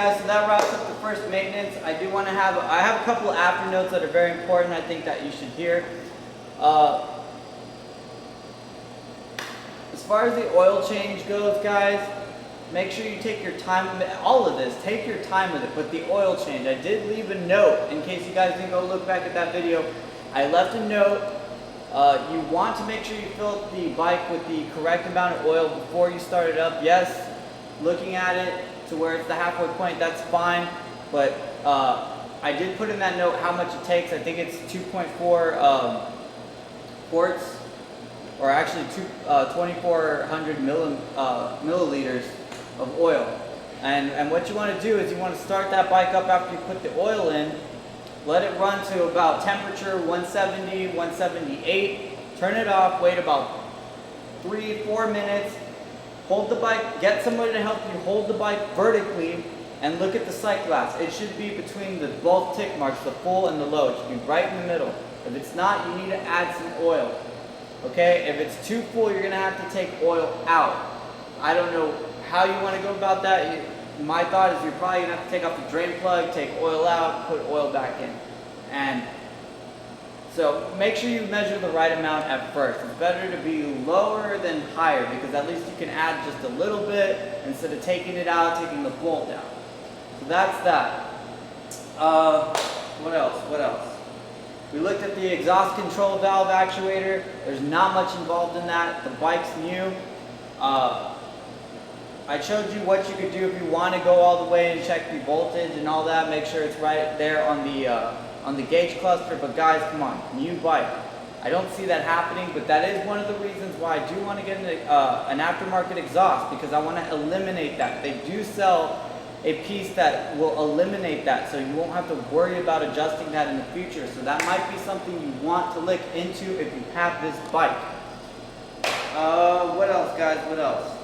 guys, so that wraps up the first maintenance. I have a couple of after notes that are very important, I think that you should hear. As far as the oil change goes, guys, make sure you take your time. All of this, take your time with it. But the oil change, I did leave a note in case you guys didn't go look back at that video. I left a note. You want to make sure you fill the bike with the correct amount of oil before you start it up. Yes, looking at it to where it's the halfway point, that's fine. But I did put in that note how much it takes. I think it's 2.4 quarts, or actually 2,400 milliliters of oil. And what you want to do is you want to start that bike up after you put the oil in. Let it run to about temperature 170, 178. Turn it off, wait about 3-4 minutes. Hold the bike, get somebody to help you hold the bike vertically and look at the sight glass. It should be between both tick marks, the full and the low. It should be right in the middle. If it's not, you need to add some oil. Okay, if it's too full, you're gonna have to take oil out. I don't know how you want to go about that. My thought is you're probably gonna have to take off the drain plug, take oil out, put oil back in. And so make sure you measure the right amount at first. It's better to be lower than higher because at least you can add just a little bit instead of taking it out, taking the bolt out. So that's that. What else? We looked at the exhaust control valve actuator. There's not much involved in that. The bike's new. I showed you what you could do if you want to go all the way and check the voltage and all that. Make sure it's right there on the gauge cluster. But guys, come on, new bike. I don't see that happening, but that is one of the reasons why I do want to get an aftermarket exhaust, because I want to eliminate that. They do sell a piece that will eliminate that, so you won't have to worry about adjusting that in the future. So that might be something you want to look into if you have this bike. What else, guys? What else?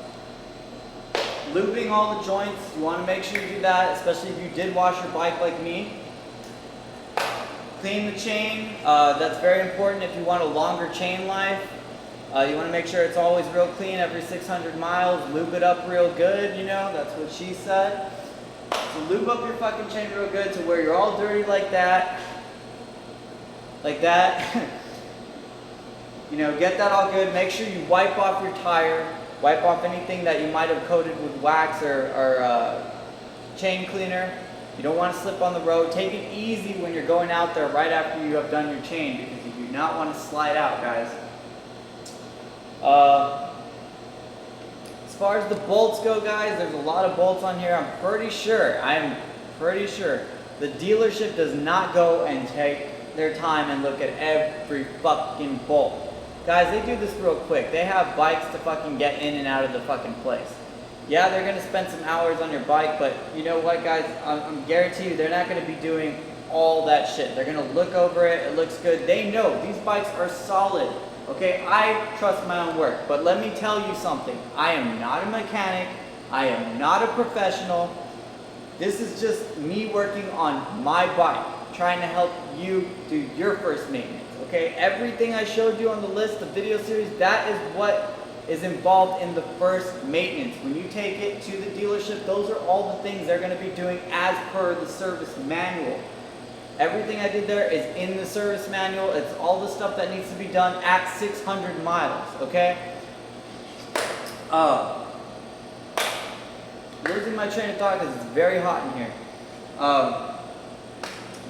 Looping all the joints, you want to make sure you do that, especially if you did wash your bike like me. Clean the chain, that's very important if you want a longer chain life. You want to make sure it's always real clean every 600 miles. Lube it up real good, you know, that's what she said. So lube up your fucking chain real good to where you're all dirty like that. Like that. You know, get that all good. Make sure you wipe off your tire. Wipe off anything that you might have coated with wax or chain cleaner. You don't want to slip on the road. Take it easy when you're going out there right after you have done your chain, because you do not want to slide out, guys. As far as the bolts go, guys, there's a lot of bolts on here. I'm pretty sure the dealership does not go and take their time and look at every fucking bolt. Guys, they do this real quick. They have bikes to fucking get in and out of the fucking place. Yeah, they're going to spend some hours on your bike, but you know what, guys? I'm guarantee you they're not going to be doing all that shit. They're going to look over it. It looks good. They know these bikes are solid. Okay, I trust my own work, but let me tell you something. I am not a mechanic. I am not a professional. This is just me working on my bike, trying to help you do your first maintenance. Okay, everything I showed you on the list, the video series, that is what is involved in the first maintenance. When you take it to the dealership, those are all the things they're going to be doing as per the service manual. Everything I did there is in the service manual. It's all the stuff that needs to be done at 600 miles, okay? Losing my train of thought because it's very hot in here.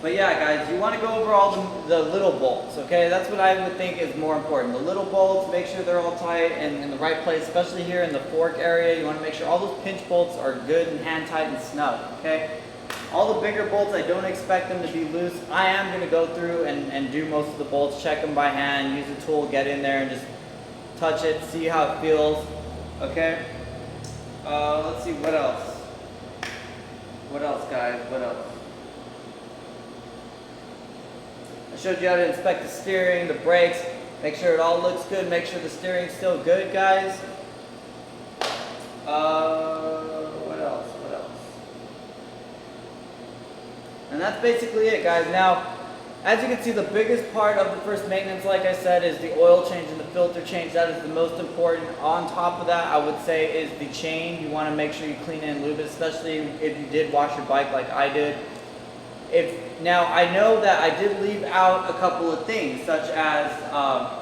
But yeah, guys, you want to go over all the little bolts, okay? That's what I would think is more important. The little bolts, make sure they're all tight and in the right place, especially here in the fork area. You want to make sure all those pinch bolts are good and hand tight and snug, okay? All the bigger bolts, I don't expect them to be loose. I am going to go through and do most of the bolts, check them by hand, use a tool, get in there and just touch it, see how it feels, okay? Let's see, what else? What else, guys? What else? I showed you how to inspect the steering, the brakes, make sure it all looks good, make sure the steering's still good, guys. What else? And that's basically it, guys. Now, As you can see, the biggest part of the first maintenance, like I said, is the oil change and the filter change. That is the most important. On top of that, I would say is the chain. You want to make sure you clean it and lube it, especially if you did wash your bike like I did. Now, I know that I did leave out a couple of things, such as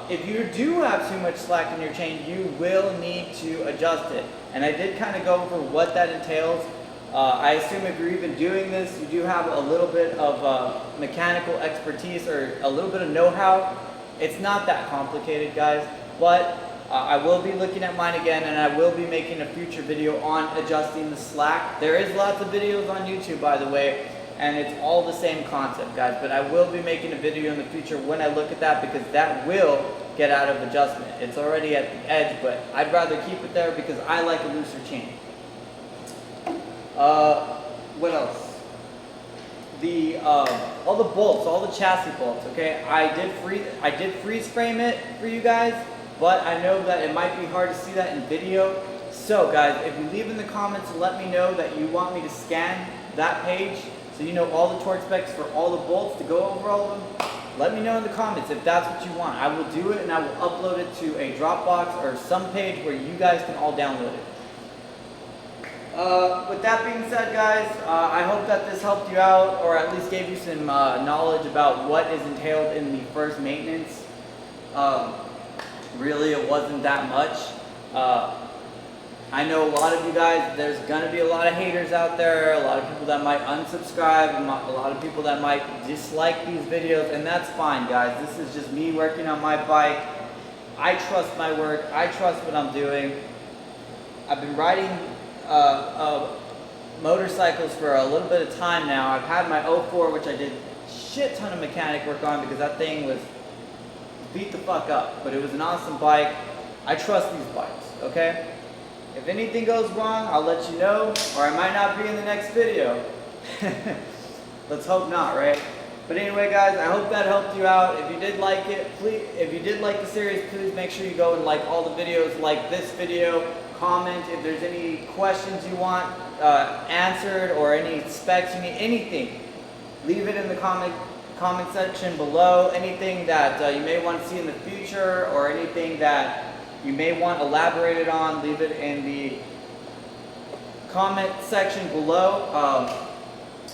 if you do have too much slack in your chain, you will need to adjust it. And I did kind of go over what that entails. I assume if you're even doing this, you do have a little bit of mechanical expertise or a little bit of know-how. It's not that complicated, guys, but I will be looking at mine again, and I will be making a future video on adjusting the slack. There is lots of videos on YouTube, by the way, and it's all the same concept, guys, but I will be making a video in the future when I look at that, because that will get out of adjustment. It's already at the edge, but I'd rather keep it there because I like a looser chain. What else? All the bolts, all the chassis bolts, okay? I did freeze frame it for you guys, but I know that it might be hard to see that in video. So guys, if you leave in the comments and let me know that you want me to scan that page, so you know all the torque specs for all the bolts, to go over all of them, let me know in the comments if that's what you want. I will do it, and I will upload it to a Dropbox or some page where you guys can all download it. With that being said, guys, I hope that this helped you out, or at least gave you some knowledge about what is entailed in the first maintenance. Really, it wasn't that much. I know a lot of you guys, there's going to be a lot of haters out there, a lot of people that might unsubscribe, a lot of people that might dislike these videos, and that's fine, guys. This is just me working on my bike. I trust my work. I trust what I'm doing. I've been riding motorcycles for a little bit of time now. I've had my 04, which I did a shit ton of mechanic work on because that thing was beat the fuck up, but it was an awesome bike. I trust these bikes, okay? If anything goes wrong, I'll let you know, or I might not be in the next video. Let's hope not, right? But anyway, guys, I hope that helped you out. If you did like it, please, if you did like the series, please make sure you go and like all the videos, like this video, comment if there's any questions you want answered, or any specs you need, anything. Leave it in the comment section below. Anything that you may want to see in the future, or anything that you may want elaborated on, leave it in the comment section below.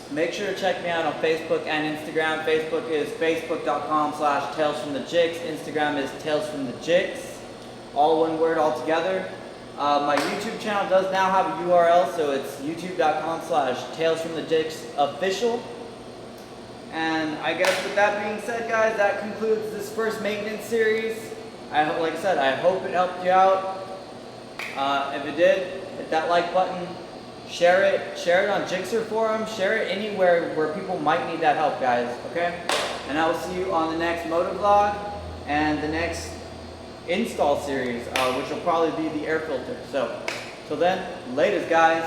Make sure to check me out on Facebook and Instagram. Facebook is facebook.com/talesfromthegixx. Instagram is talesfromthegixx. All one word all together. My YouTube channel does now have a URL, so it's youtube.com/talesfromthegixxofficial. And I guess with that being said, guys, that concludes this first maintenance series. Like I said, I hope it helped you out. If it did, hit that like button. Share it on Gixxr forum. Share it anywhere where people might need that help, guys. Okay? And I will see you on the next motovlog and the next install series, which will probably be the air filter. So, till then, laters, guys.